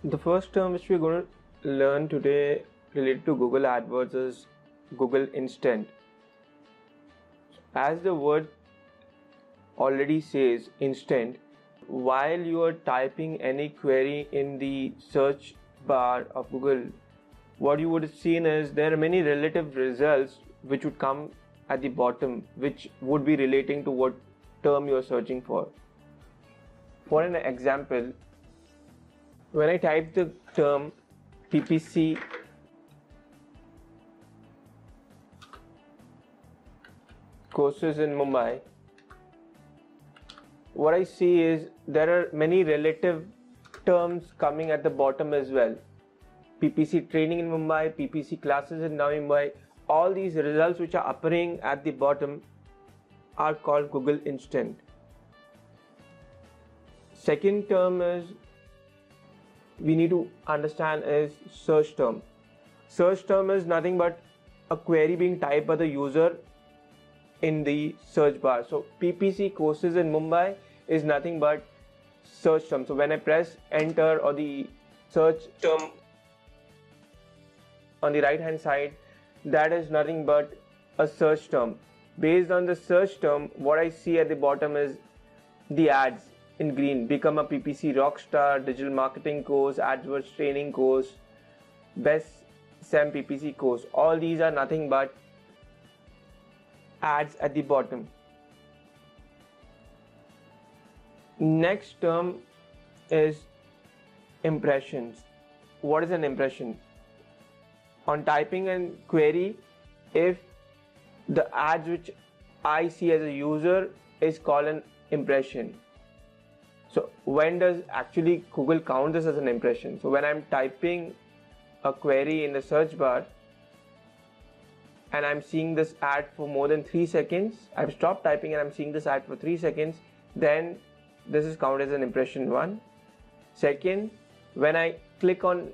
The first term which we're going to learn today related to Google AdWords is Google Instant. As the word already says, instant, while you are typing any query in the search bar of Google, what you would have seen is there are many relative results which would come at the bottom, which would be relating to what term you are searching for. For an example, when I type the term PPC courses in Mumbai, what I see is there are many relative terms coming at the bottom as well. PPC training in Mumbai, PPC classes in Mumbai, all these results which are appearing at the bottom are called Google Instant. Second term is we need to understand is search term. Search term is nothing but a query being typed by the user in the search bar. So PPC courses in Mumbai is nothing but search term. So when I press enter or the search term on the right hand side, that is nothing but a search term. Based on the search term, what I see at the bottom is the ads in green: become a PPC rockstar, digital marketing course, Adwords training course, best SEM PPC course. All these are nothing but ads at the bottom. Next term is impressions. What is an impression? On typing a query, if the ads which I see as a user is called an impression. So when does actually Google count this as an impression? So when I'm typing a query in the search bar and I'm seeing this ad for more than 3 seconds, I've stopped typing and I'm seeing this ad for 3 seconds, then this is counted as an impression 1. Second, when I click on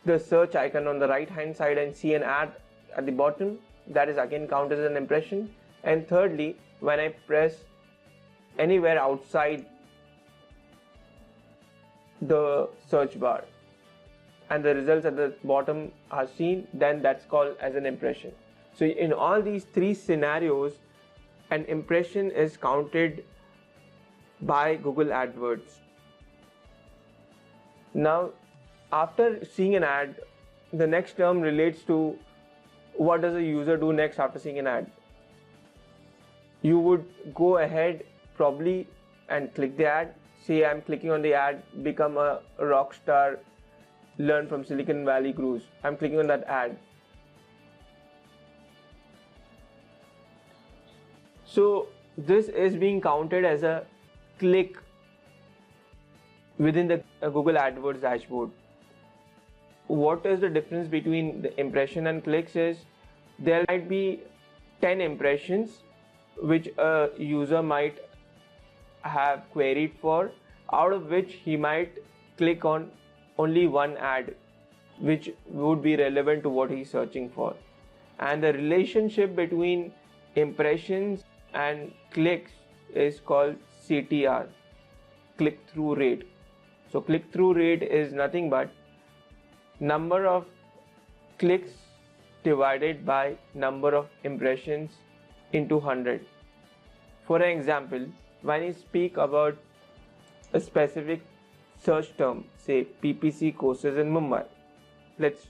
the search icon on the right hand side and see an ad at the bottom, that is again counted as an impression. And thirdly, when I press anywhere outside the search bar and the results at the bottom are seen, then that's called as an impression. So in all these 3 scenarios, an impression is counted by Google AdWords. Now, after seeing an ad, the next term relates to what does a user do next after seeing an ad. You would go ahead probably and click the ad. Say I'm clicking on the ad, become a rock star, learn from Silicon Valley Cruise. I'm clicking on that ad. So this is being counted as a click within the Google AdWords dashboard. What is the difference between the impression and clicks is there might be 10 impressions which a user might have queried for, out of which he might click on only one ad which would be relevant to what he's searching for. And the relationship between impressions and clicks is called CTR, click-through rate. So click-through rate is nothing but number of clicks divided by number of impressions into 100. For an example, when you speak about a specific search term, say PPC courses in Mumbai, let's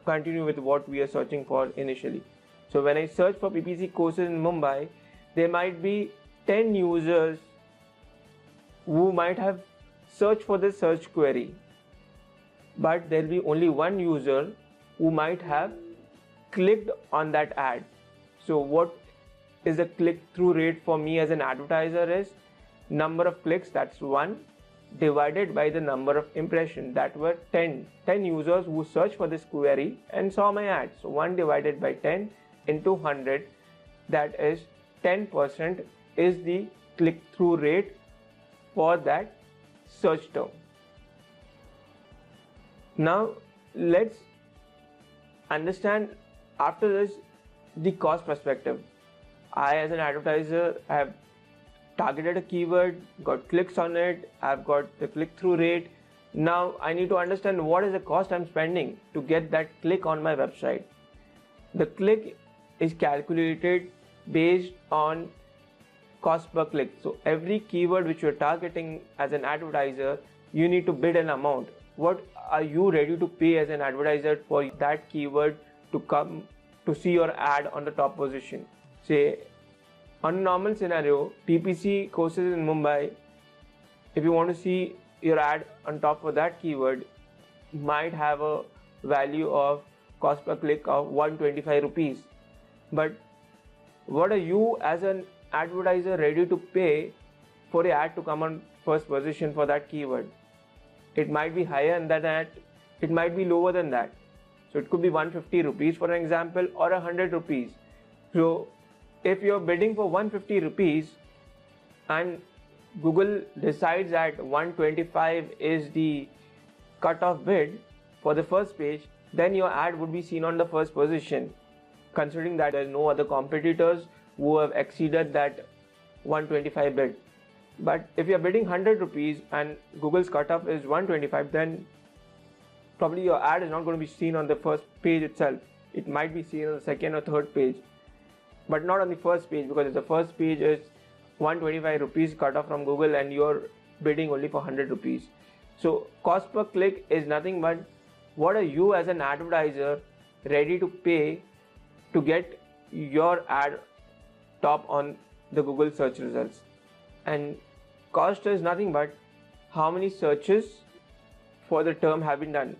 continue with what we are searching for initially. So when I search for PPC courses in Mumbai, there might be 10 users who might have searched for this search query, but there will be only one user who might have clicked on that ad. So what is the click-through rate for me as an advertiser is number of clicks, that's 1, divided by the number of impressions, that were 10 users who searched for this query and saw my ad. So 1 divided by 10 into 100, that is 10% is the click-through rate for that search term. Now let's understand after this the cost perspective. I as an advertiser have targeted a keyword, got clicks on it, I've got the click-through rate. Now I need to understand what is the cost I'm spending to get that click on my website. The click is calculated based on cost per click. So every keyword which you're targeting as an advertiser, you need to bid an amount. What are you ready to pay as an advertiser for that keyword to come to see your ad on the top position? Say, on a normal scenario, PPC courses in Mumbai, if you want to see your ad on top for that keyword, might have a value of cost per click of 125 rupees. But what are you as an advertiser ready to pay for your ad to come on first position for that keyword? It might be higher than that, it might be lower than that. So it could be 150 rupees for an example, or 100 rupees. So if you're bidding for 150 rupees and Google decides that 125 is the cutoff bid for the first page, then your ad would be seen on the first position, considering that there's no other competitors who have exceeded that 125 bid. But if you're bidding 100 rupees and Google's cutoff is 125, then probably your ad is not going to be seen on the first page itself. It might be seen on the second or third page, but not on the first page, because if the first page is 125 rupees cutoff from Google and you're bidding only for 100 rupees. So cost per click is nothing but what are you as an advertiser ready to pay to get your ad top on the Google search results. And cost is nothing but how many searches for the term have been done.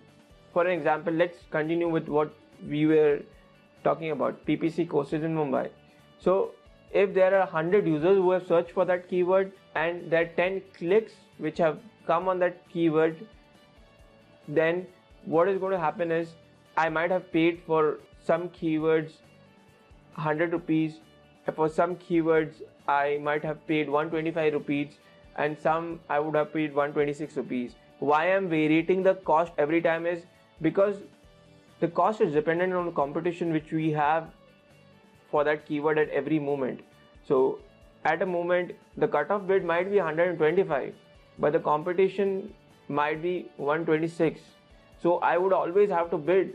For an example, let's continue with what we were talking about, PPC courses in Mumbai. So if there are 100 users who have searched for that keyword and there are 10 clicks which have come on that keyword, then what is going to happen is I might have paid for some keywords 100 rupees, for some keywords I might have paid 125 rupees, and some I would have paid 126 rupees. Why I am variating the cost every time is because the cost is dependent on the competition which we have for that keyword at every moment. So at a moment the cutoff bid might be 125, but the competition might be 126. So I would always have to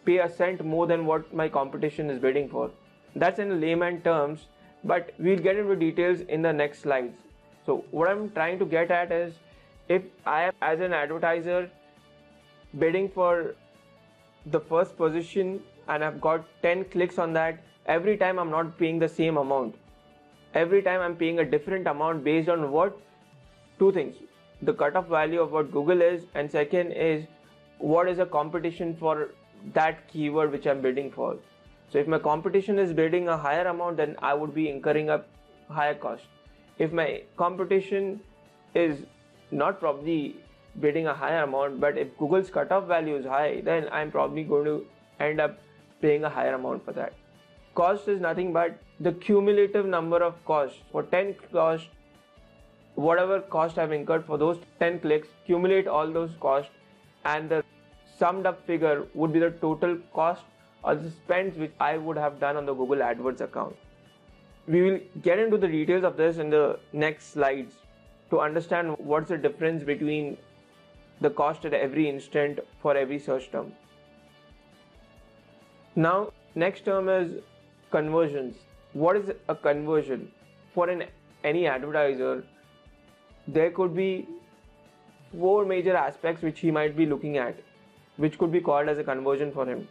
pay a cent more than what my competition is bidding for. That's in layman terms, but we'll get into details in the next slides. So what I'm trying to get at is, if I am as an advertiser bidding for the first position and I've got 10 clicks on that, every time I'm not paying the same amount. Every time I'm paying a different amount based on what? Two things. The cutoff value of what Google is, and second is what is the competition for that keyword which I'm bidding for. So if my competition is bidding a higher amount, then I would be incurring a higher cost. If my competition is not probably bidding a higher amount, but if Google's cutoff value is high, then I'm probably going to end up paying a higher amount for that. Cost is nothing but the cumulative number of costs. For 10 costs, whatever cost I've incurred for those 10 clicks, accumulate all those costs, and the summed up figure would be the total cost or the spends which I would have done on the Google AdWords account. We will get into the details of this in the next slides to understand what's the difference between the cost at every instant for every search term. Now, next term is conversions. What is a conversion? For any advertiser, there could be 4 major aspects which he might be looking at, which could be called as a conversion for him.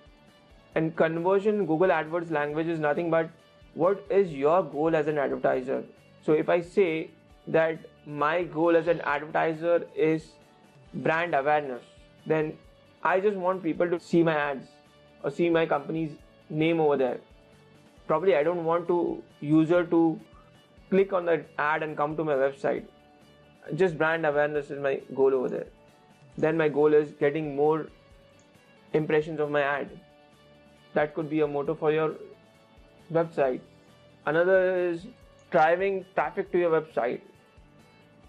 And conversion in Google AdWords language is nothing but what is your goal as an advertiser. So if I say that my goal as an advertiser is brand awareness, then I just want people to see my ads or see my company's name over there. Probably I don't want user to click on that ad and come to my website. Just brand awareness is my goal over there. Then my goal is getting more impressions of my ad. That could be a motto for your website. Another is driving traffic to your website.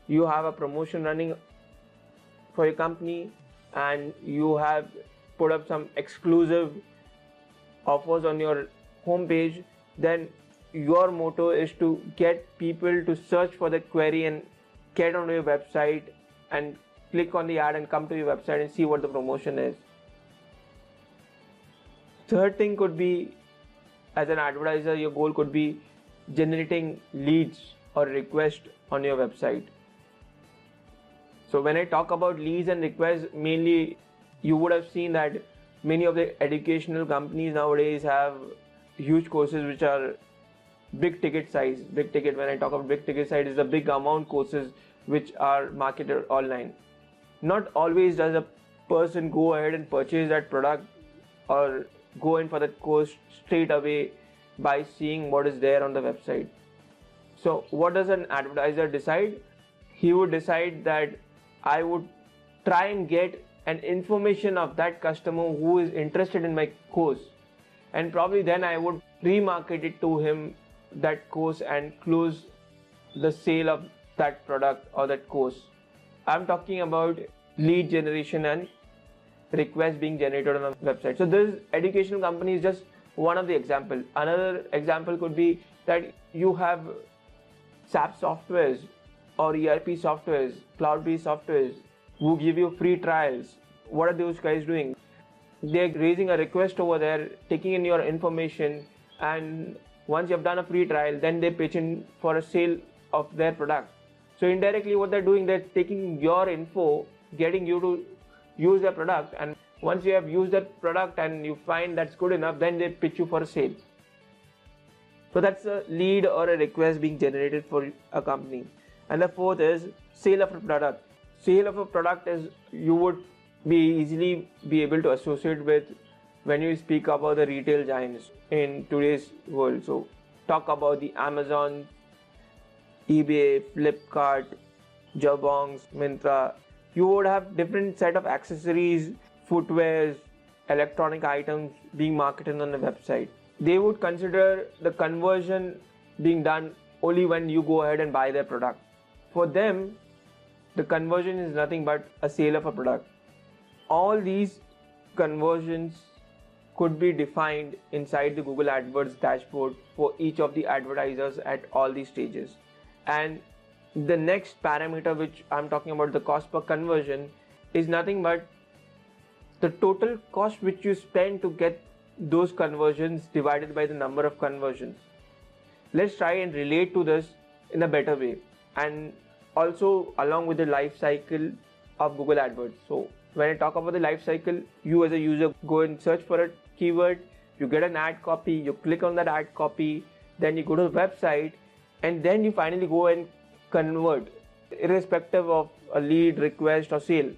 You have a promotion running for your company and you have put up some exclusive offers on your homepage. Then your motto is to get people to search for the query and get onto your website and click on the ad and come to your website and see what the promotion is. Third thing could be, as an advertiser, your goal could be generating leads or requests on your website. So when I talk about leads and requests, mainly you would have seen that many of the educational companies nowadays have huge courses which are big ticket size. Big ticket, when I talk about big ticket size, is the big amount courses which are marketed online. Not always does a person go ahead and purchase that product or go in for that course straight away by seeing what is there on the website. So what does an advertiser decide? He would decide that I would try and get an information of that customer who is interested in my course, and probably then I would remarket it to him, that course, and close the sale of that product or that course. I'm talking about lead generation and requests being generated on a website. So this educational company is just one of the example. Another example could be that you have SAP softwares or ERP softwares, cloud-based softwares who give you free trials. What are those guys doing? They're raising a request over there, taking in your information, and once you have done a free trial, then they pitch in for a sale of their product. So indirectly what they're doing, they're taking your info, getting you to use their product, and once you have used that product and you find that's good enough, then they pitch you for a sale. So that's a lead or a request being generated for a company. And the fourth is sale of a product. Sale of a product is, you would be easily be able to associate with when you speak about the retail giants in today's world. So talk about the Amazon, eBay, Flipkart, Jabongs, Myntra. You would have different set of accessories, footwears, electronic items being marketed on the website. They would consider the conversion being done only when you go ahead and buy their product. For them, the conversion is nothing but a sale of a product. All these conversions could be defined inside the Google AdWords dashboard for each of the advertisers at all these stages. And the next parameter which I'm talking about, the cost per conversion, is nothing but the total cost which you spend to get those conversions divided by the number of conversions. Let's try and relate to this in a better way, and also along with the life cycle of Google AdWords. So when I talk about the life cycle, you as a user go and search for a keyword, you get an ad copy, you click on that ad copy, then you go to the website, and then you finally go and convert, irrespective of a lead, request or sale,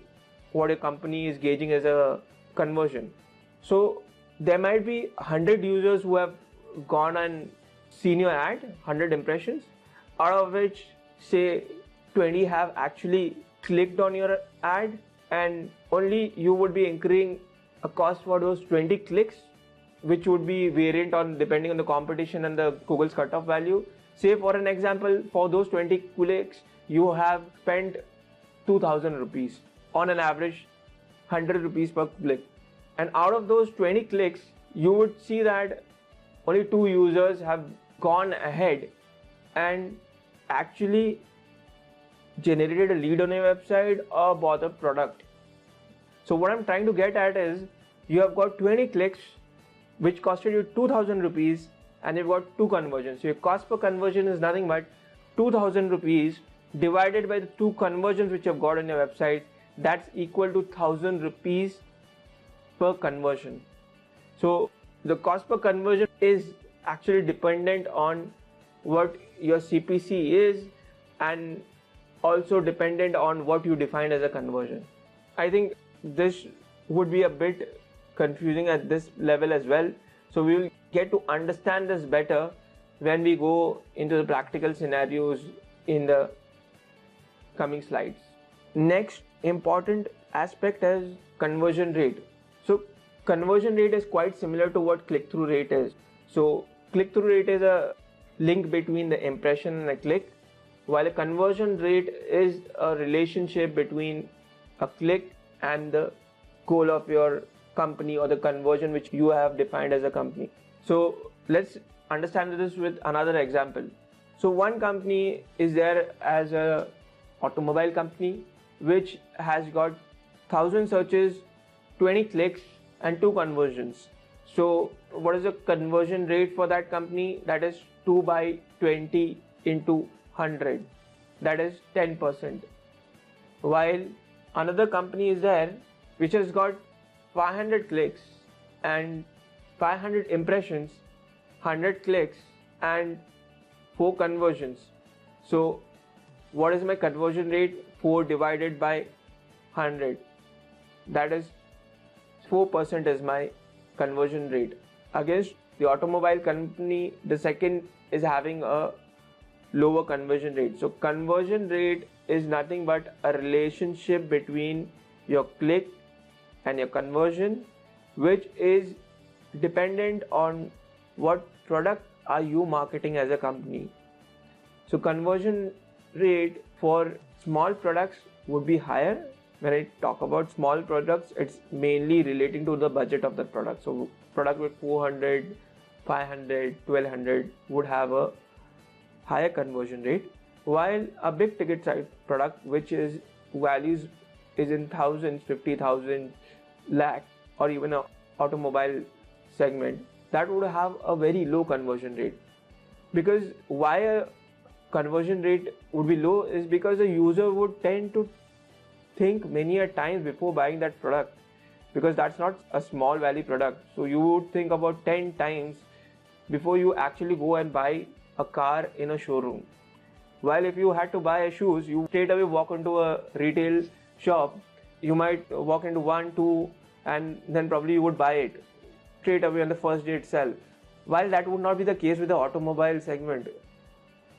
what your company is gauging as a conversion. So there might be 100 users who have gone and seen your ad, 100 impressions, out of which say 20 have actually clicked on your ad, and only you would be incurring a cost for those 20 clicks, which would be variant on depending on the competition and the Google's cutoff value. Say for an example, for those 20 clicks, you have spent 2000 rupees, on an average 100 rupees per click. And out of those 20 clicks, you would see that only 2 users have gone ahead and actually generated a lead on your website or bought a product. So what I'm trying to get at is, you have got 20 clicks which costed you 2000 rupees and you've got 2 conversions. So your cost per conversion is nothing but 2000 rupees divided by the 2 conversions which you've got on your website. That's equal to 1000 rupees per conversion. So the cost per conversion is actually dependent on what your CPC is, and also dependent on what you define as a conversion. I think this would be a bit confusing at this level as well. So we will get to understand this better when we go into the practical scenarios in the coming slides. Next important aspect is conversion rate. So conversion rate is quite similar to what click-through rate is. So click-through rate is a link between the impression and a click, while a conversion rate is a relationship between a click and the goal of your company or the conversion which you have defined as a company. So let's understand this with another example. So one company is there as a automobile company, which has got 1000 searches, 20 clicks and 2 conversions. So what is the conversion rate for that company? That is 2 by 20 into 100, that is 10%. While another company is there which has got 500 clicks and 500 impressions, 100 clicks and 4 conversions. So what is my conversion rate? 4 divided by 100, that is 4% is my conversion rate. Against the automobile company, the second is having a lower conversion rate. So conversion rate is nothing but a relationship between your click and your conversion, which is dependent on what product are you marketing as a company. So conversion rate for small products would be higher. When I talk about small products, it's mainly relating to the budget of the product. So product with 400, 500, 1200 would have a higher conversion rate, while a big ticket size product which is values is in thousands, 50,000, lakh, or even a automobile segment, that would have a very low conversion rate. Because why a conversion rate would be low is because the user would tend to think many a times before buying that product, because that's not a small value product. So you would think about 10 times before you actually go and buy a car in a showroom. While if you had to buy shoes, you straight away walk into a retail shop, you might walk into 1, 2 and then probably you would buy it straight away on the first day itself. While that would not be the case with the automobile segment.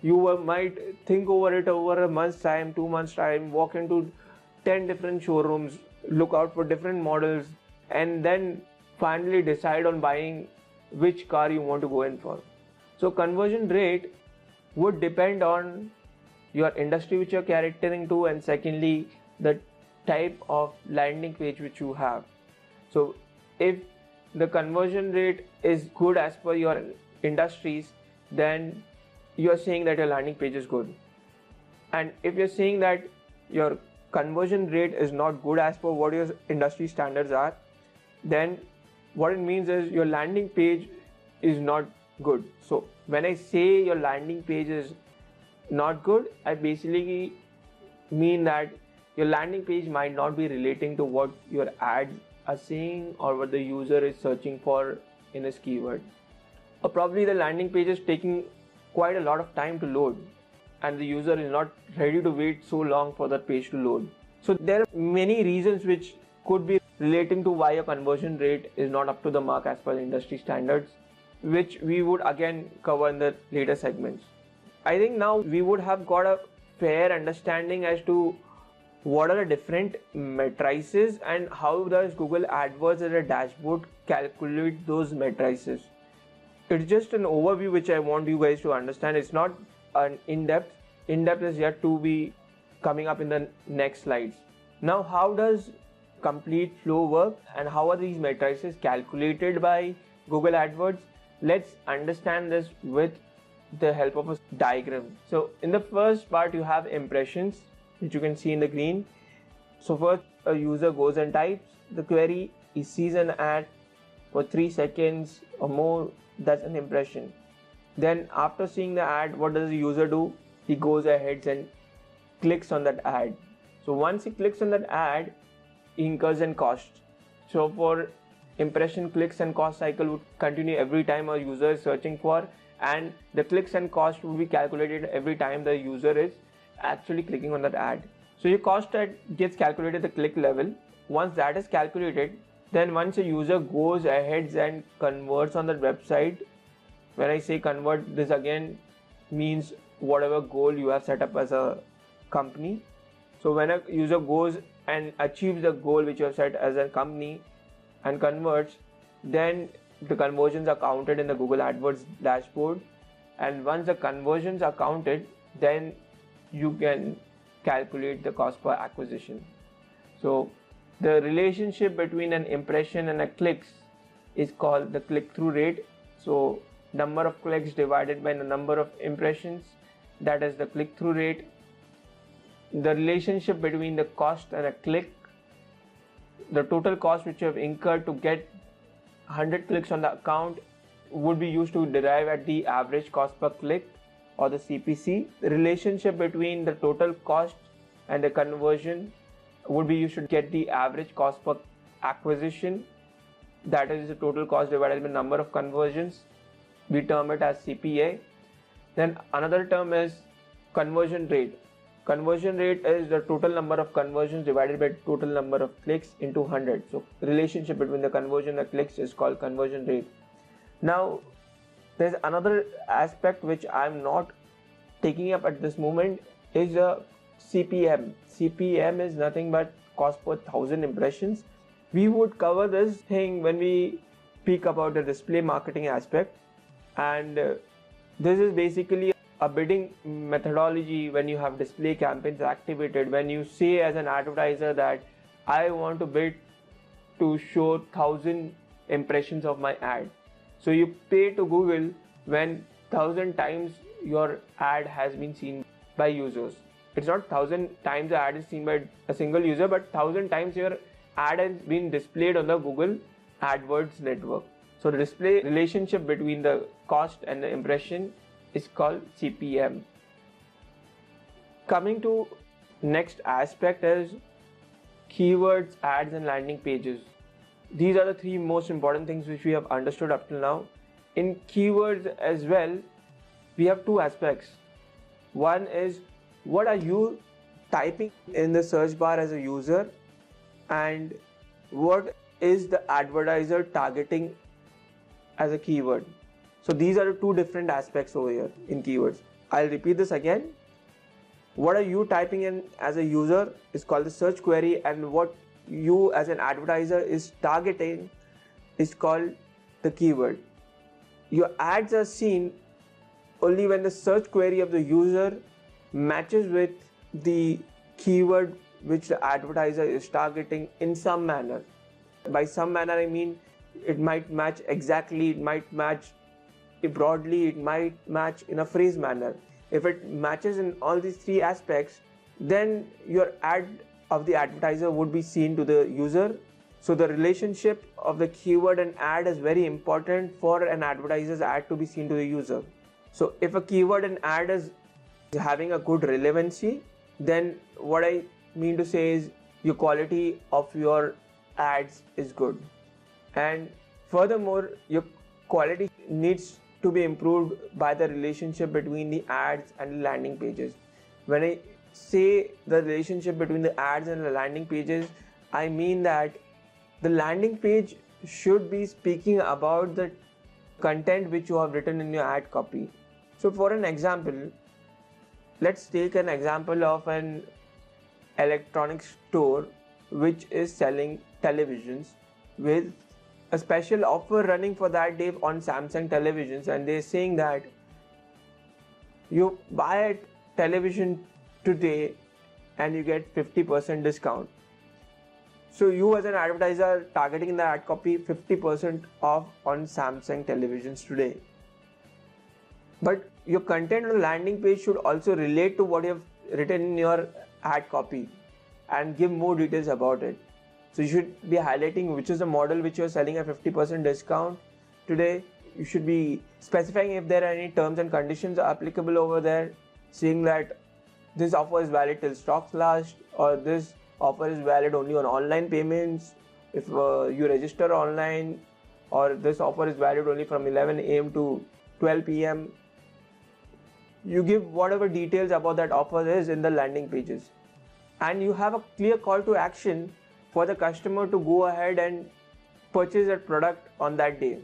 You might think over it over a month's time, 2 months time, walk into 10 different showrooms, look out for different models, and then finally decide on buying which car you want to go in for. So conversion rate would depend on your industry which you're catering to, and secondly the type of landing page which you have. So if the conversion rate is good as per your industries, then you're saying that your landing page is good. And if you're saying that your conversion rate is not good as per what your industry standards are, then what it means is your landing page is not good. So when I say your landing page is not good, I basically mean that your landing page might not be relating to what your ads are saying or what the user is searching for in his keyword. Or probably the landing page is taking quite a lot of time to load and the user is not ready to wait so long for that page to load. So there are many reasons which could be relating to why your conversion rate is not up to the mark as per the industry standards, which we would again cover in the later segments. I think now we would have got a fair understanding as to what are the different matrices and how does Google AdWords as a dashboard calculate those matrices. It's just an overview which I want you guys to understand. It's not an in-depth. In-depth is yet to be coming up in the next slides. Now, how does complete flow work and how are these matrices calculated by Google AdWords? Let's understand this with the help of a diagram. So in the first part you have impressions, which you can see in the green. So first a user goes and types the query, he sees an ad for 3 seconds or more, that's an impression. Then after seeing the ad, what does the user do? He goes ahead and clicks on that ad. So once he clicks on that ad, he incurs a cost. So for impression, clicks and cost cycle would continue every time a user is searching for, and the clicks and cost will be calculated every time the user is actually clicking on that ad. So your cost gets calculated at the click level. Once that is calculated, then once a user goes ahead and converts on the website, when I say convert, this again means whatever goal you have set up as a company. So when a user goes and achieves the goal which you have set as a company and converts, then the conversions are counted in the Google AdWords dashboard, and once the conversions are counted, then you can calculate the cost per acquisition. So the relationship between an impression and a clicks is called the click-through rate. So number of clicks divided by the number of impressions, that is the click-through rate. the relationship between the cost and a click, the total cost which you have incurred to get 100 clicks on the account would be used to derive at the average cost per click, or the CPC. The relationship between the total cost and the conversion would be used to get the average cost per acquisition, that is the total cost divided by number of conversions. We term it as CPA. Then another term is conversion rate. Conversion rate is the total number of conversions divided by total number of clicks into 100. So relationship between the conversion and clicks is called conversion rate. Now there's another aspect which I'm not taking up at this moment, is the CPM. CPM is nothing but cost per 1000 impressions. We would cover this thing when we speak about the display marketing aspect, and this is basically a bidding methodology when you have display campaigns activated. When you say as an advertiser that I want to bid to show 1000 impressions of my ad, so you pay to Google when 1000 times your ad has been seen by users. It's not 1000 times the ad is seen by a single user, but 1000 times your ad has been displayed on the Google Adwords network. So the display relationship between the cost and the impression is called CPM. Coming to next aspect is keywords, ads and landing pages. These are the three most important things which we have understood up till now. In keywords as well, we have two aspects. One is what are you typing in the search bar as a user, and what is the advertiser targeting as a keyword. So these are the two different aspects over here in keywords. I'll repeat this again. What are you typing in as a user is called the search query, and what you as an advertiser is targeting is called the keyword. Your ads are seen only when the search query of the user matches with the keyword which the advertiser is targeting in some manner. By some manner I mean it might match exactly, it might match broadly, it might match in a phrase manner. If it matches in all these three aspects, then your ad of the advertiser would be seen to the user. So the relationship of the keyword and ad is very important for an advertiser's ad to be seen to the user. So if a keyword and ad is having a good relevancy, then what I mean to say is your quality of your ads is good. And furthermore, your quality needs to be improved by the relationship between the ads and the landing pages. When I say the relationship between the ads and the landing pages, I mean that the landing page should be speaking about the content which you have written in your ad copy. So for an example, let's take an example of an electronics store which is selling televisions with a special offer running for that day on Samsung televisions, and they're saying that you buy a television today and you get 50% discount. So you as an advertiser are targeting in the ad copy 50% off on Samsung televisions today. But your content on the landing page should also relate to what you have written in your ad copy and give more details about it. So you should be highlighting which is the model which you are selling at 50% discount today. You should be specifying if there are any terms and conditions applicable over there, saying that this offer is valid till stocks last, or this offer is valid only on online payments if you register online, or this offer is valid only from 11 AM to 12 PM. You give whatever details about that offer is in the landing pages, and you have a clear call to action for the customer to go ahead and purchase that product on that day.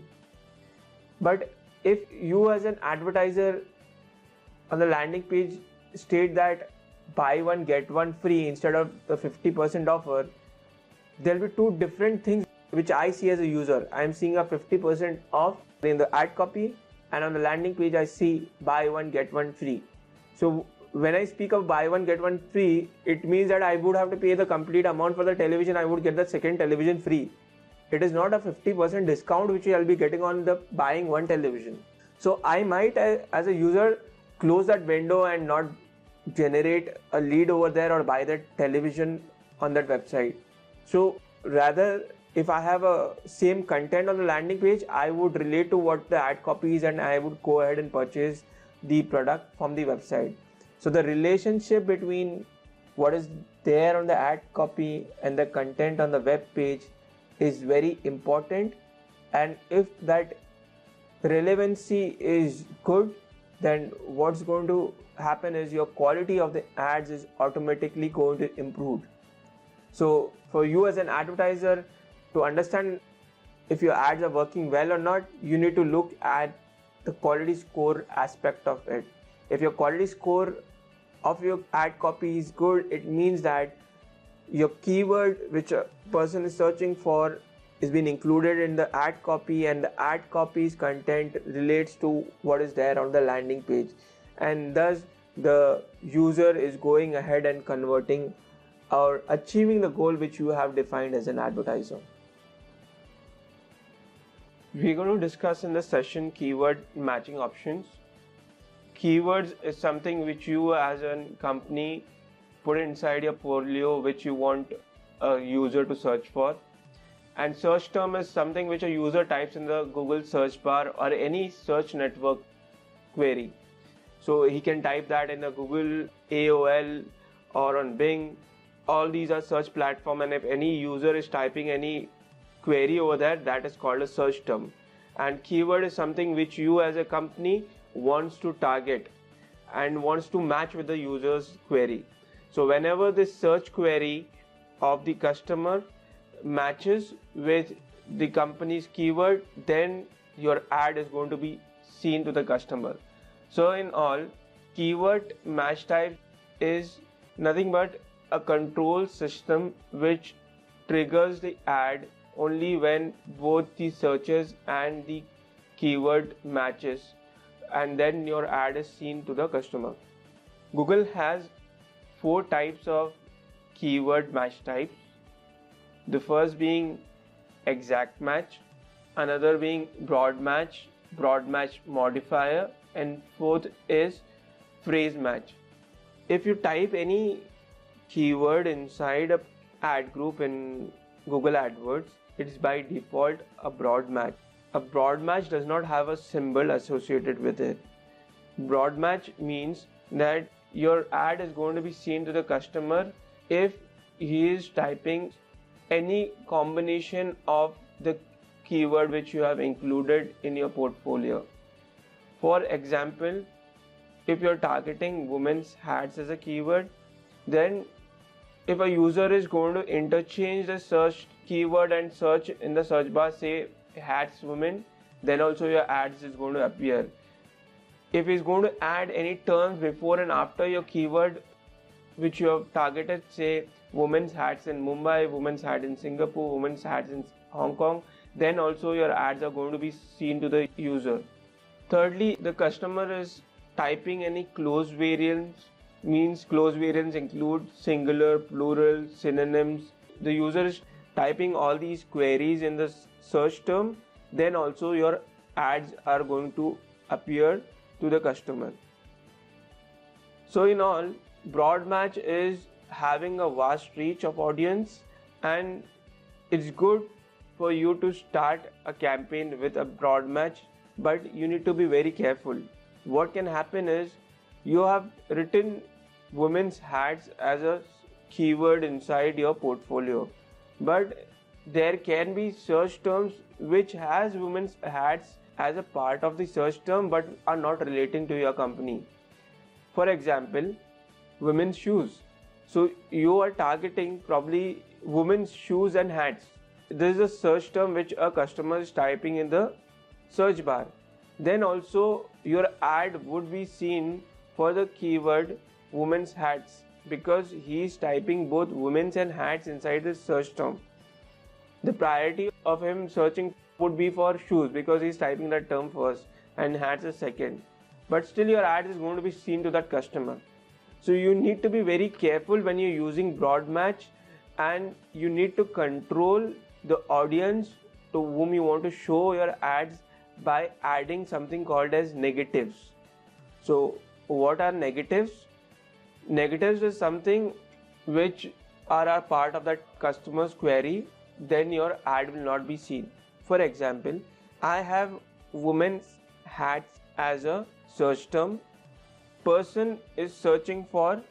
But if you as an advertiser on the landing page state that buy one get one free instead of the 50% offer, there will be two different things which I see as a user. I am seeing a 50% off in the ad copy, and on the landing page I see buy one get one free. So when I speak of buy one get one free, it means that I would have to pay the complete amount for the television. I would get the second television free. It is not a 50% discount which I'll be getting on the buying one television. So I might as a user close that window and not generate a lead over there or buy the television on that website. So rather, if I have a same content on the landing page, I would relate to what the ad copy is and I would go ahead and purchase the product from the website. So the relationship between what is there on the ad copy and the content on the web page is very important, and if that relevancy is good, then what's going to happen is your quality of the ads is automatically going to improve. So for you as an advertiser to understand if your ads are working well or not, you need to look at the quality score aspect of it. If your quality score of your ad copy is good, it means that your keyword which a person is searching for is being included in the ad copy, and the ad copy's content relates to what is there on the landing page, and thus the user is going ahead and converting or achieving the goal which you have defined as an advertiser. We're going to discuss in this session keyword matching options. Keywords is something which you as a company put inside your portfolio which you want a user to search for, and search term is something which a user types in the Google search bar or any search network query. So he can type that in the Google, AOL or on Bing. All these are search platform, and if any user is typing any query over there, that is called a search term. And keyword is something which you as a company wants to target and wants to match with the user's query. So whenever this search query of the customer matches with the company's keyword, then your ad is going to be seen to the customer. So in all, keyword match type is nothing but a control system which triggers the ad only when both the searches and the keyword matches, and then your ad is seen to the customer. Google has 4 types of keyword match types. The first being exact match, another being broad match modifier, and fourth is phrase match. If you type any keyword inside a ad group in Google AdWords, it is by default a broad match. A broad match does not have a symbol associated with it. Broad match means that your ad is going to be seen to the customer if he is typing any combination of the keyword which you have included in your portfolio. For example, if you're targeting women's hats as a keyword, then if a user is going to interchange the search keyword and search in the search bar, say hats women, then also your ads is going to appear. If he's going to add any terms before and after your keyword which you have targeted, say women's hats in Mumbai, women's hat in Singapore, women's hats in Hong Kong, then also your ads are going to be seen to the user. Thirdly, the customer is typing any close variants, means close variants include singular, plural, synonyms. The user is typing all these queries in the search term, then also your ads are going to appear to the customer. So in all, broad match is having a vast reach of audience, and it's good for you to start a campaign with a broad match, but you need to be very careful. What can happen is you have written women's hats as a keyword inside your portfolio, but there can be search terms which has women's hats as a part of the search term but are not relating to your company. For example, women's shoes. So you are targeting probably women's shoes and hats. This is a search term which a customer is typing in the search bar. Then also your ad would be seen for the keyword women's hats because he is typing both women's and hats inside the search term. The priority of him searching would be for shoes because he is typing that term first and hats is second. But still your ad is going to be seen to that customer. So you need to be very careful when you're using broad match, and you need to control the audience to whom you want to show your ads by adding something called as negatives. So what are negatives? negatives is something which are a part of that customer's query, then your ad will not be seen. For example, I have women's hats as a search term. Person is searching for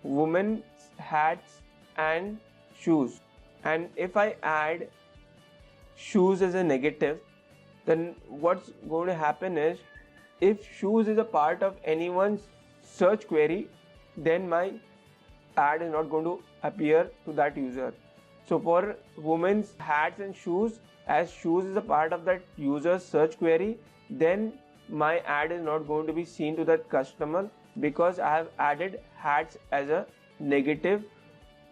women's hats and shoes, and if I add shoes as a negative, then what's going to happen is, if shoes is a part of anyone's search query, then my ad is not going to appear to that user. So for women's hats and shoes, as shoes is a part of that user's search query, then my ad is not going to be seen to that customer, because I have added hats as a negative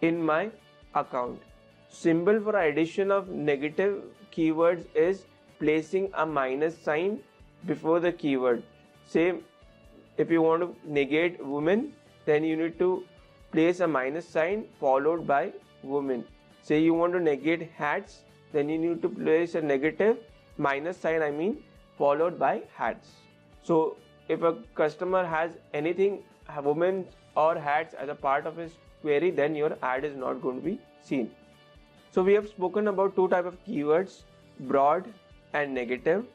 in my account. Symbol for addition of negative keywords is placing a minus sign before the keyword. Say if you want to negate women, then you need to place a minus sign followed by women. Say you want to negate hats, then you need to place a negative minus sign, followed by hats. So if a customer has anything, women or hats as a part of his query, then your ad is not going to be seen. So we have spoken about two types of keywords, broad and negative.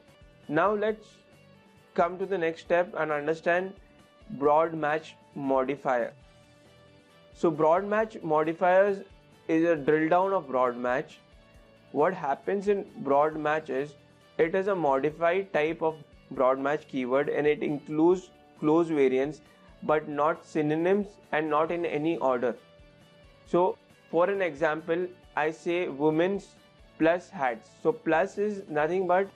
Now let's come to the next step and understand broad match modifier. So broad match modifiers is a drill down of broad match. What happens in broad match is, it is a modified type of broad match keyword, and it includes close variants but not synonyms and not in any order. So for an example, I say women's plus hats. So plus is nothing but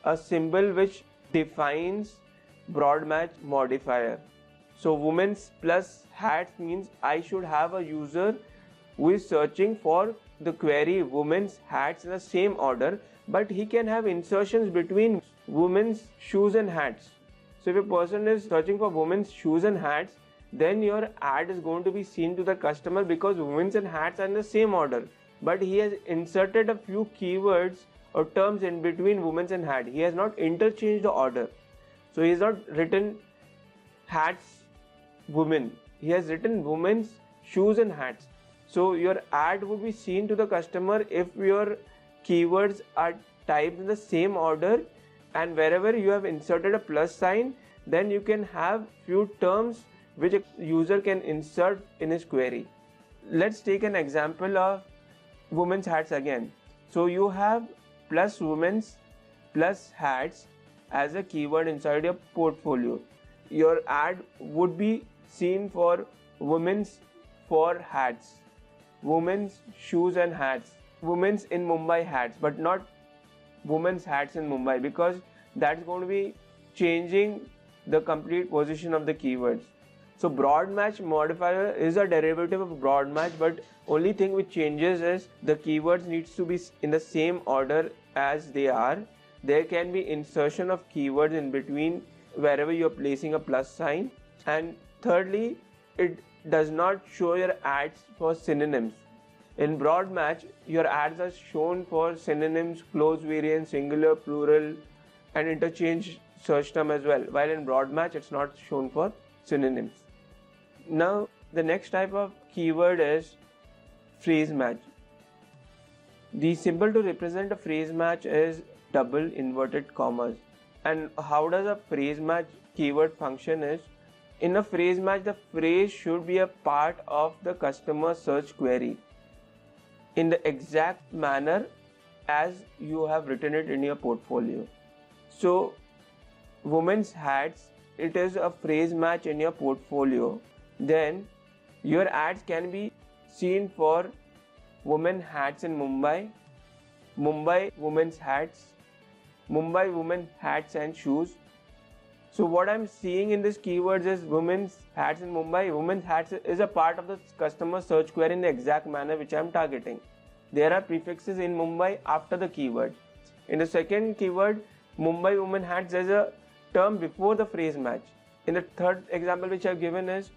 a symbol which defines broad match modifier. So women's plus hats means I should have a user who is searching for the query women's hats in the same order, but he can have insertions between women's shoes and hats. So if a person is searching for women's shoes and hats, then your ad is going to be seen to the customer, because women's and hats are in the same order, but he has inserted a few keywords or terms in between women's and hat. He has not interchanged the order. So he has not written hats women, he has written women's shoes and hats. So your ad would be seen to the customer if your keywords are typed in the same order, and wherever you have inserted a plus sign, then you can have few terms which a user can insert in his query. Let's take an example of women's hats again. So you have plus women's plus hats as a keyword inside your portfolio. Your ad would be seen for women's for hats, women's shoes and hats, women's in Mumbai hats, but not women's hats in Mumbai, because that's going to be changing the complete position of the keywords. So broad match modifier is a derivative of broad match, but only thing which changes is the keywords needs to be in the same order as they are. There can be insertion of keywords in between wherever you are placing a plus sign. And thirdly, it does not show your ads for synonyms. In broad match, your ads are shown for synonyms, close variants, singular, plural, and interchange search term as well, while in broad match it's not shown for synonyms. Now the next type of keyword is phrase match. The symbol to represent a phrase match is double inverted commas. And how does a phrase match keyword function is, in a phrase match, the phrase should be a part of the customer search query in the exact manner as you have written it in your portfolio. So women's hats, it is a phrase match in your portfolio, then your ads can be seen for women hats in Mumbai, Mumbai women's hats, Mumbai women hats and shoes. So what I'm seeing in this keywords is women's hats in Mumbai. Women's hats is a part of the customer search query in the exact manner which I'm targeting. There are prefixes in Mumbai after the keyword. In the second keyword, Mumbai women hats, there's a term before the phrase match. In the third example which I've given is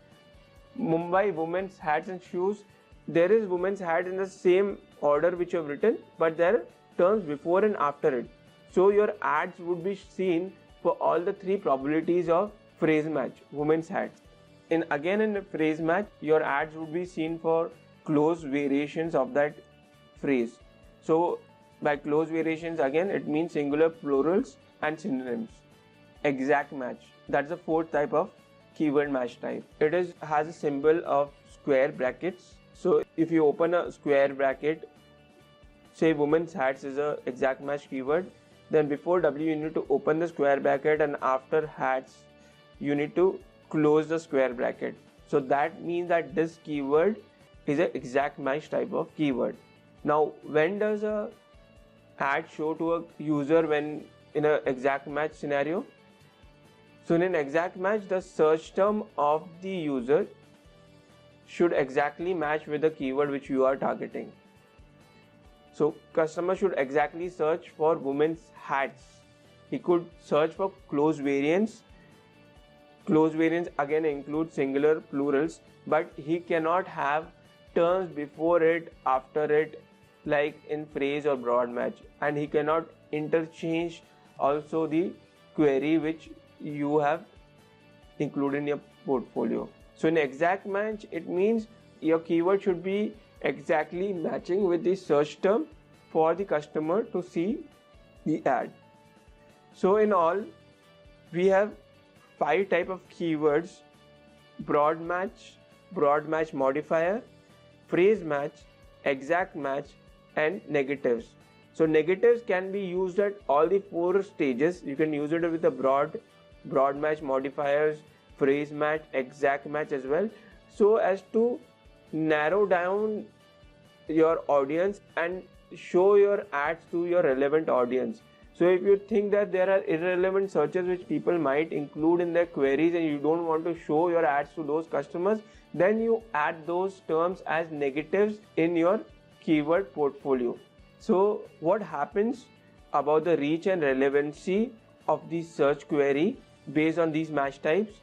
Mumbai women's hats and shoes. There is women's hat in the same order which you have written, but there are terms before and after it. So your ads would be seen for all the three probabilities of phrase match, women's hats. in a phrase match, your ads would be seen for close variations of that phrase. So by close variations, again it means singular, plurals and synonyms. Exact match, that's the fourth type of keyword match type. It has a symbol of square brackets. So if you open a square bracket, say women's hats is a exact match keyword, then before W you need to open the square bracket, and after hats you need to close the square bracket. So that means that this keyword is an exact match type of keyword. Now when does a ad show to a user when in an exact match scenario? So in an exact match, the search term of the user should exactly match with the keyword which you are targeting. So customer should exactly search for women's hats. He could search for close variants. Close variants again include singular, plurals, but he cannot have terms before it, after it, like in phrase or broad match, and he cannot interchange also the query which you have included in your portfolio. So in exact match, it means your keyword should be exactly matching with the search term for the customer to see the ad. So in all, we have 5 types of keywords: broad match modifier, phrase match, exact match and negatives. So negatives can be used at all the 4 stages. You can use it with the broad match modifiers, phrase match, exact match as well, so as to narrow down your audience and show your ads to your relevant audience. So if you think that there are irrelevant searches which people might include in their queries and you don't want to show your ads to those customers, then you add those terms as negatives in your keyword portfolio. So what happens about the reach and relevancy of the search query based on these match types?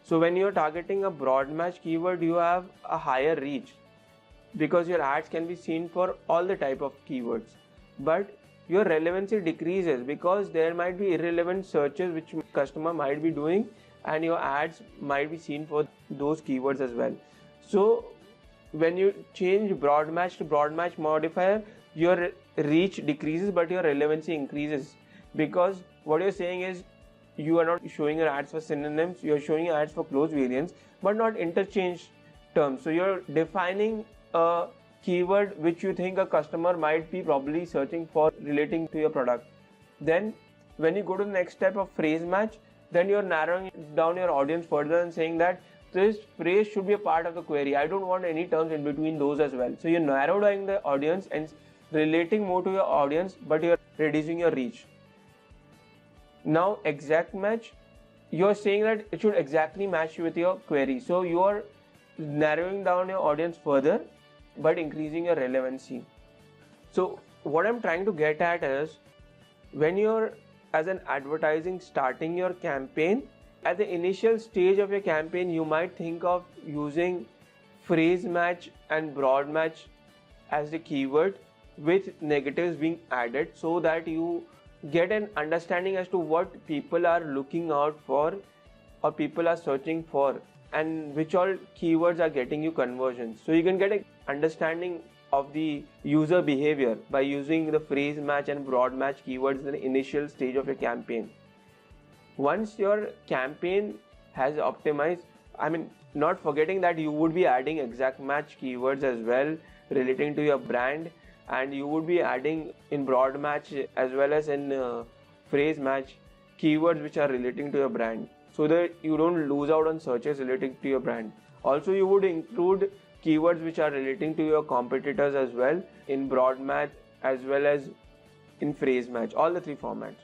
So when you're targeting a broad match keyword, you have a higher reach because your ads can be seen for all the type of keywords, but your relevancy decreases because there might be irrelevant searches which customer might be doing and your ads might be seen for those keywords as well. So when you change broad match to broad match modifier, your reach decreases but your relevancy increases, because what you're saying is you are not showing your ads for synonyms, you're showing your ads for close variants but not interchange terms. So you're defining a keyword which you think a customer might be probably searching for relating to your product. Then when you go to the next step of phrase match, then you're narrowing down your audience further and saying that this phrase should be a part of the query. I don't want any terms in between those as well. So you're narrowing the audience and relating more to your audience, but you're reducing your reach. Now exact match, you're saying that it should exactly match with your query. So you're narrowing down your audience further but increasing your relevancy. So what I'm trying to get at is, when you're as an advertising starting your campaign, at the initial stage of your campaign you might think of using phrase match and broad match as the keyword with negatives being added, so that you get an understanding as to what people are looking out for or people are searching for and which all keywords are getting you conversions. So you can get an understanding of the user behavior by using the phrase match and broad match keywords in the initial stage of your campaign. Once your campaign has optimized, not forgetting that you would be adding exact match keywords as well relating to your brand, and you would be adding in broad match as well as in phrase match keywords which are relating to your brand, so that you don't lose out on searches relating to your brand. Also, you would include keywords which are relating to your competitors as well in broad match as well as in phrase match, all the 3 formats.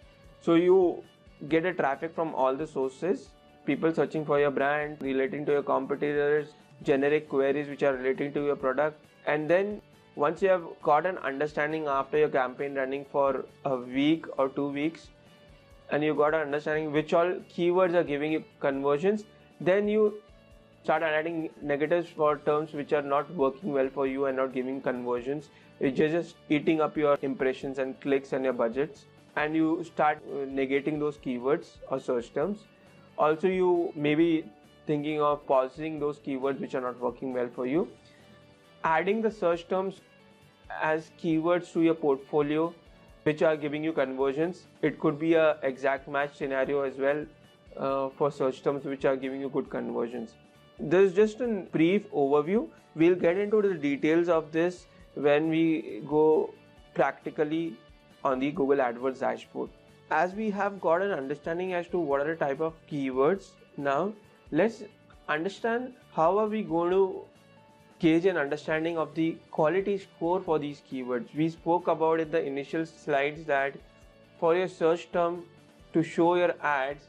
So you get a traffic from all the sources, people searching for your brand, relating to your competitors, generic queries which are relating to your product. And then once you have got an understanding after your campaign running for a week or 2 weeks, and you got an understanding which all keywords are giving you conversions, then you start adding negatives for terms which are not working well for you and not giving conversions, which is just eating up your impressions and clicks and your budgets, and you start negating those keywords or search terms. Also, you maybe thinking of pausing those keywords which are not working well for you. Adding the search terms as keywords to your portfolio which are giving you conversions. It could be a exact match scenario as well for search terms which are giving you good conversions. This is just a brief overview. We'll get into the details of this when we go practically on the Google AdWords dashboard. As we have got an understanding as to what are the type of keywords, now let's understand how are we going to gauge an understanding of the quality score for these keywords. We spoke about in the initial slides that for your search term to show your ads,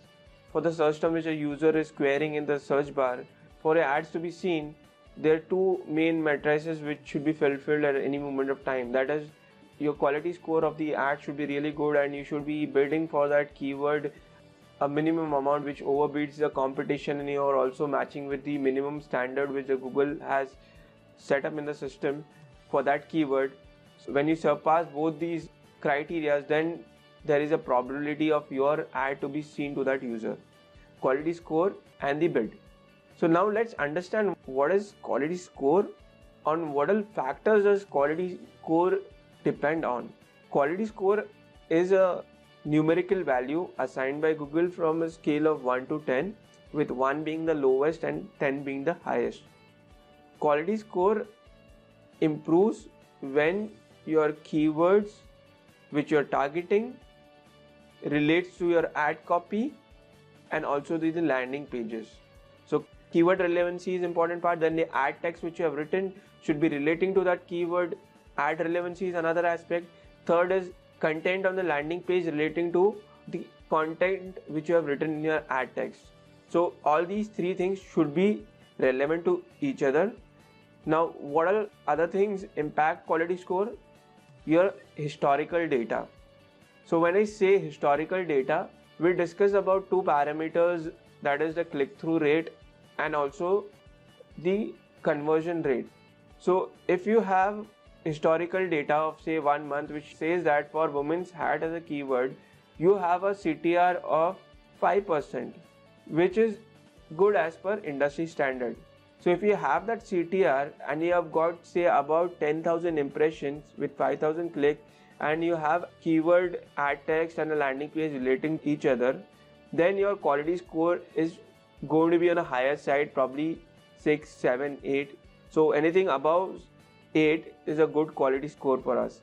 for the search term which a user is querying in the search bar, for your ads to be seen, there are two main matrices which should be fulfilled at any moment of time. That is, your quality score of the ad should be really good and you should be bidding for that keyword a minimum amount which overbeats the competition, and you are also matching with the minimum standard which the Google has set up in the system for that keyword. So when you surpass both these criteria, then there is a probability of your ad to be seen to that user. Quality score and the bid. So now let's understand what is quality score, on what all factors does quality score depend on. Quality score is a numerical value assigned by Google from a scale of 1 to 10, with 1 being the lowest and 10 being the highest. Quality score improves when your keywords which you are targeting relates to your ad copy and also the landing pages. So keyword relevancy is important part. Then the ad text which you have written should be relating to that keyword. Ad relevancy is another aspect. Third is content on the landing page relating to the content which you have written in your ad text. So all these three things should be relevant to each other. Now, what are other things impact quality score? Your historical data. So when I say historical data, we discuss about two parameters, that is the click-through rate and also the conversion rate. So if you have historical data of say 1 month which says that for women's hat as a keyword, you have a CTR of 5%, which is good as per industry standard. So if you have that CTR and you have got say about 10,000 impressions with 5,000 clicks, and you have keyword, ad text and a landing page relating to each other, then your quality score is going to be on a higher side, probably 6, 7, 8. So anything above 8 is a good quality score for us.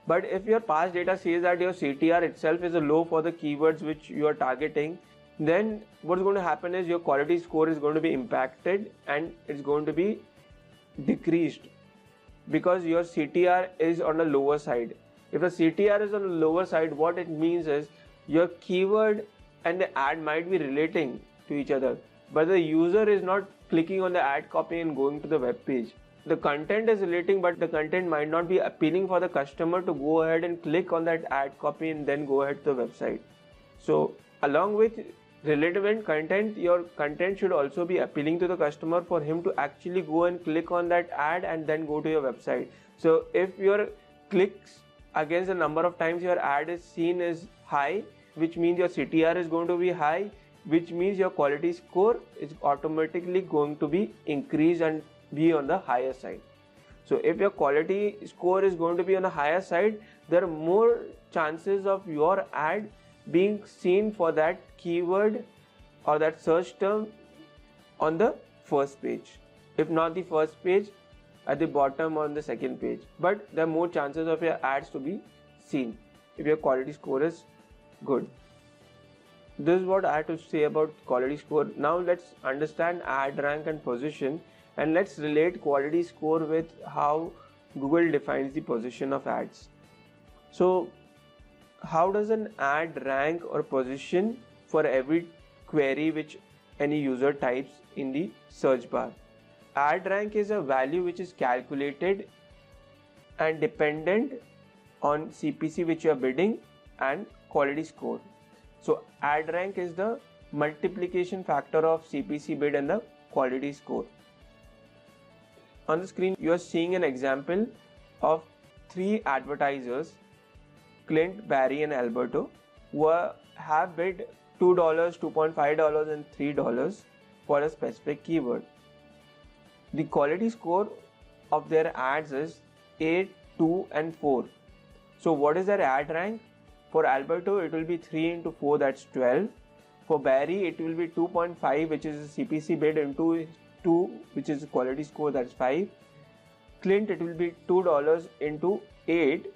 But if your past data says that your CTR itself is a low for the keywords which you are targeting, then what's going to happen is your quality score is going to be impacted and it's going to be decreased because your CTR is on the lower side. If the CTR is on the lower side, what it means is your keyword and the ad might be relating to each other, but the user is not clicking on the ad copy and going to the web page. The content is relating, but the content might not be appealing for the customer to go ahead and click on that ad copy and then go ahead to the website. So along with relevant content, your content should also be appealing to the customer for him to actually go and click on that ad and then go to your website. So if your clicks against the number of times your ad is seen is high, which means your CTR is going to be high, which means your quality score is automatically going to be increased and be on the higher side. So if your quality score is going to be on the higher side, there are more chances of your ad being seen for that keyword or that search term on the first page. If not the first page, at the bottom on the second page. But there are more chances of your ads to be seen if your quality score is good. This is what I have to say about quality score. Now let's understand ad rank and position, and let's relate quality score with how Google defines the position of ads. So how does an ad rank or position for every query which any user types in the search bar? Ad rank is a value which is calculated and dependent on CPC which you are bidding and quality score. So ad rank is the multiplication factor of CPC bid and the quality score. On the screen you are seeing an example of 3 advertisers, Clint, Barry and Alberto, who have bid $2, $2.5 and $3 for a specific keyword. The quality score of their ads is 8, 2 and 4. So what is their ad rank? For Alberto it will be 3 into 4, that's 12. For Barry it will be 2.5, which is a CPC bid, into 2, which is a quality score, that's 5. Clint it will be $2 into 8,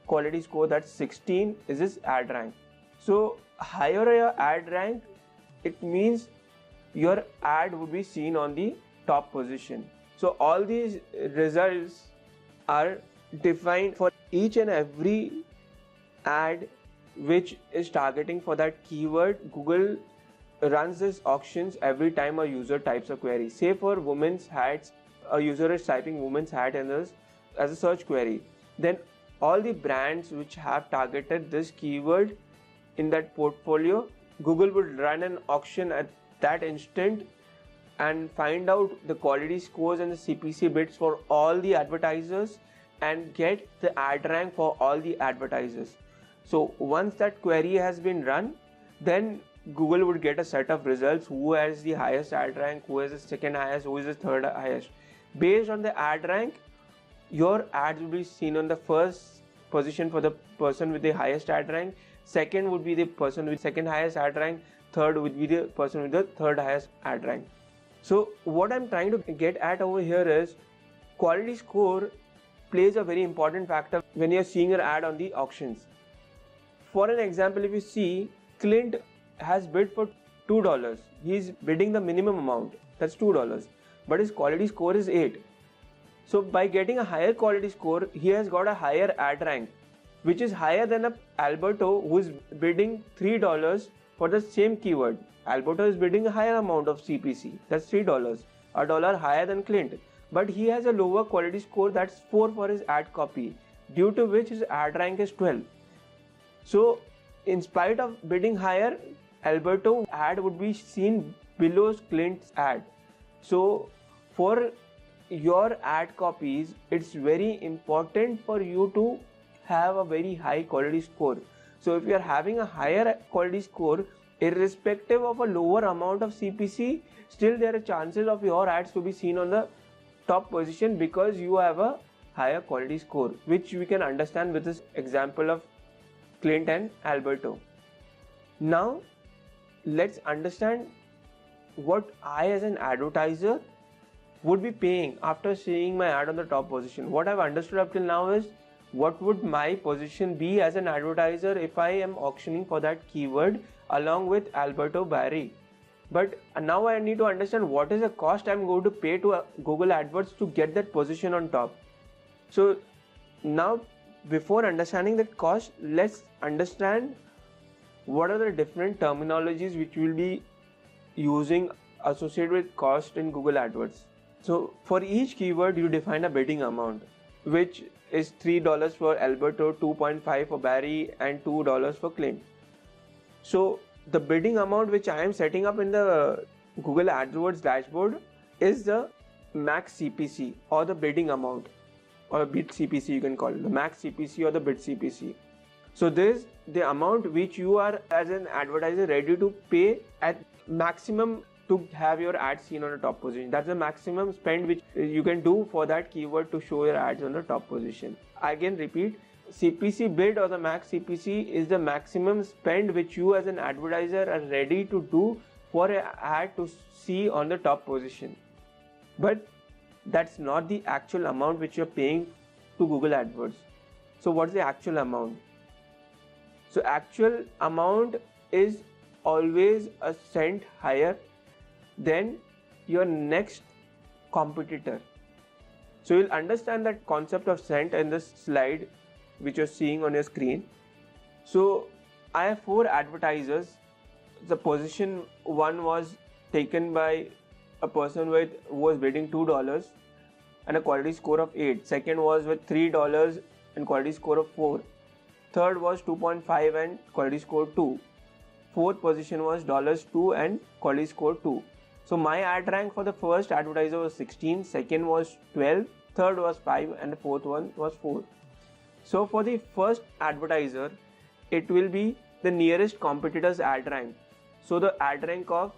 quality score, that's 16, is his ad rank. So higher your ad rank, it means your ad would be seen on the top position. So all these results are defined for each and every ad which is targeting for that keyword. Google runs these auctions every time a user types a query. Say for women's hats, a user is typing women's hat as a search query. Then all the brands which have targeted this keyword in that portfolio, Google would run an auction at that instant and find out the quality scores and the CPC bids for all the advertisers and get the ad rank for all the advertisers. So once that query has been run, then Google would get a set of results: who has the highest ad rank, who has the second highest, who is the third highest. Based on the ad rank, your ads will be seen on the first position for the person with the highest ad rank, second would be the person with second highest ad rank, third would be the person with the third highest ad rank. So what I'm trying to get at over here is quality score plays a very important factor when you're seeing your ad on the auctions. For an example, if you see Clint has bid for $2, he's bidding the minimum amount, that's $2, but his quality score is 8. So by getting a higher quality score, he has got a higher ad rank, which is higher than a Alberto who is bidding $3 for the same keyword. Alberto is bidding a higher amount of CPC, that's $3, a dollar higher than Clint, but he has a lower quality score, that's 4 for his ad copy, due to which his ad rank is 12. So in spite of bidding higher, Alberto ad would be seen below Clint's ad. So for your ad copies, it's very important for you to have a very high quality score. So if you are having a higher quality score, irrespective of a lower amount of CPC, still there are chances of your ads to be seen on the top position because you have a higher quality score, which we can understand with this example of Clint and Alberto. Now let's understand what I as an advertiser would be paying after seeing my ad on the top position. What I've understood up till now is what would my position be as an advertiser if I am auctioning for that keyword along with Alberto Barry. But now I need to understand what is the cost I'm going to pay to Google AdWords to get that position on top. So now before understanding that cost, let's understand what are the different terminologies which we'll be using associated with cost in Google AdWords. So for each keyword you define a bidding amount, which is $3 for Alberto, 2.5 for Barry and $2 for Clint. So the bidding amount which I am setting up in the Google AdWords dashboard is the max CPC or the bidding amount, or bid CPC you can call it, the max CPC or the bid CPC. So this is the amount which you are as an advertiser ready to pay at maximum to have your ad seen on the top position. That's the maximum spend which you can do for that keyword to show your ads on the top position. Again repeat, CPC bid or the max CPC is the maximum spend which you as an advertiser are ready to do for an ad to see on the top position. But that's not the actual amount which you're paying to Google AdWords. So what's the actual amount? So actual amount is always a cent higher than your next competitor. So you'll understand that concept of cent in this slide which you're seeing on your screen. So I have 4 advertisers. The position 1 was taken by a person who was bidding $2 and a quality score of 8. Second was with $3 and quality score of 4. Third was 2.5 and quality score 2. Fourth position was $2 and quality score 2. So my ad rank for the first advertiser was 16, second was 12, third was 5 and the fourth one was 4. So for the first advertiser, it will be the nearest competitor's ad rank. So the ad rank of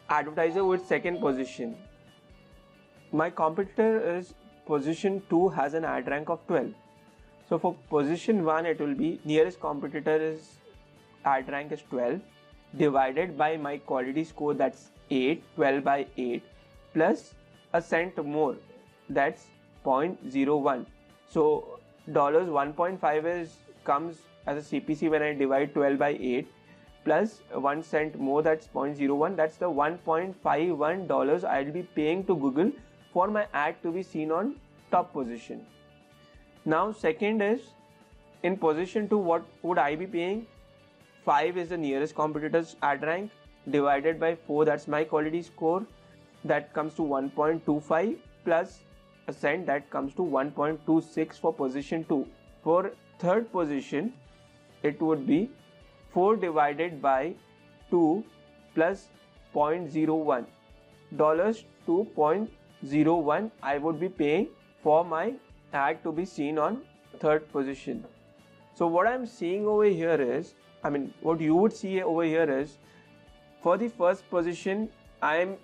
advertiser with second position. My competitor is position 2 has an ad rank of 12. So for position 1 it will be nearest competitor is ad rank is 12 divided by my quality score, that's 8, 12 by 8 plus a cent more, that's 0.01. So $1.5 is comes as a CPC when I divide 12 by 8 plus 1 cent more, that's 0.01. That's the $1.51 I'll be paying to Google for my ad to be seen on top position. Now second is in position 2, what would I be paying? 5 is the nearest competitor's ad rank divided by 4, that's my quality score, that comes to 1.25 plus a cent, that comes to 1.26 for position 2. For third position it would be 4 divided by 2 plus 0.01 dollars to 0.01 I would be paying for my ad to be seen on third position. So what I'm seeing over here is, what you would see over here is, for the first position I am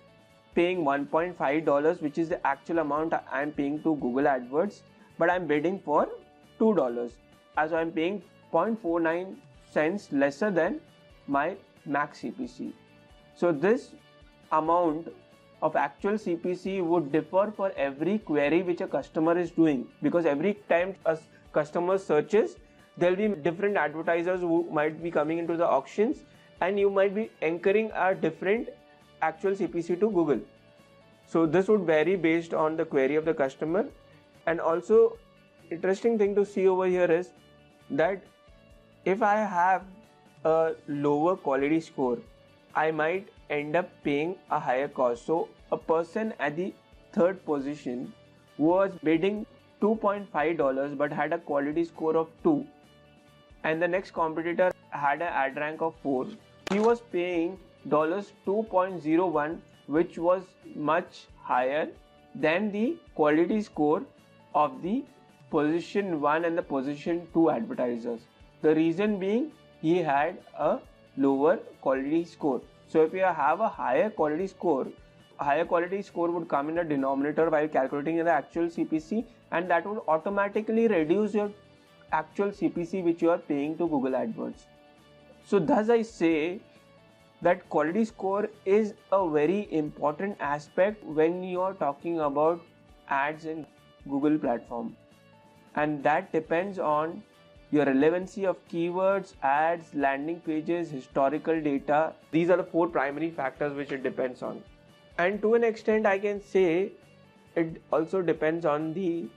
paying $1.5, which is the actual amount I am paying to Google AdWords, but I am bidding for $2, as I am paying 0.49 cents lesser than my max CPC. So this amount of actual CPC would differ for every query which a customer is doing, because every time a customer searches there will be different advertisers who might be coming into the auctions, and you might be incurring a different actual CPC to Google. So this would vary based on the query of the customer. And also interesting thing to see over here is that if I have a lower quality score, I might end up paying a higher cost. So a person at the third position was bidding $2.5 but had a quality score of 2, and the next competitor had an ad rank of 4. He was paying $2.01, which was much higher than the quality score of the position 1 and the position 2 advertisers. The reason being he had a lower quality score. So if you have a higher quality score would come in the denominator while calculating the actual CPC, and that would automatically reduce your actual CPC which you are paying to Google AdWords. So thus I say that quality score is a very important aspect when you are talking about ads in Google platform, and that depends on your relevancy of keywords, ads, landing pages, historical data. These are the 4 primary factors which it depends on. And to an extent I can say it also depends on the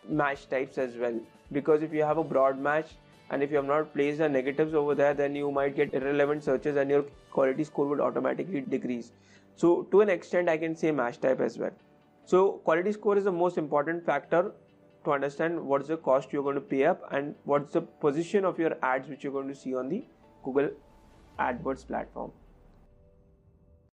match types as well, because if you have a broad match and if you have not placed the negatives over there, then you might get irrelevant searches and your quality score would automatically decrease. So to an extent I can say match type as well. So quality score is the most important factor to understand what's the cost you're going to pay up and what's the position of your ads which you're going to see on the Google AdWords platform.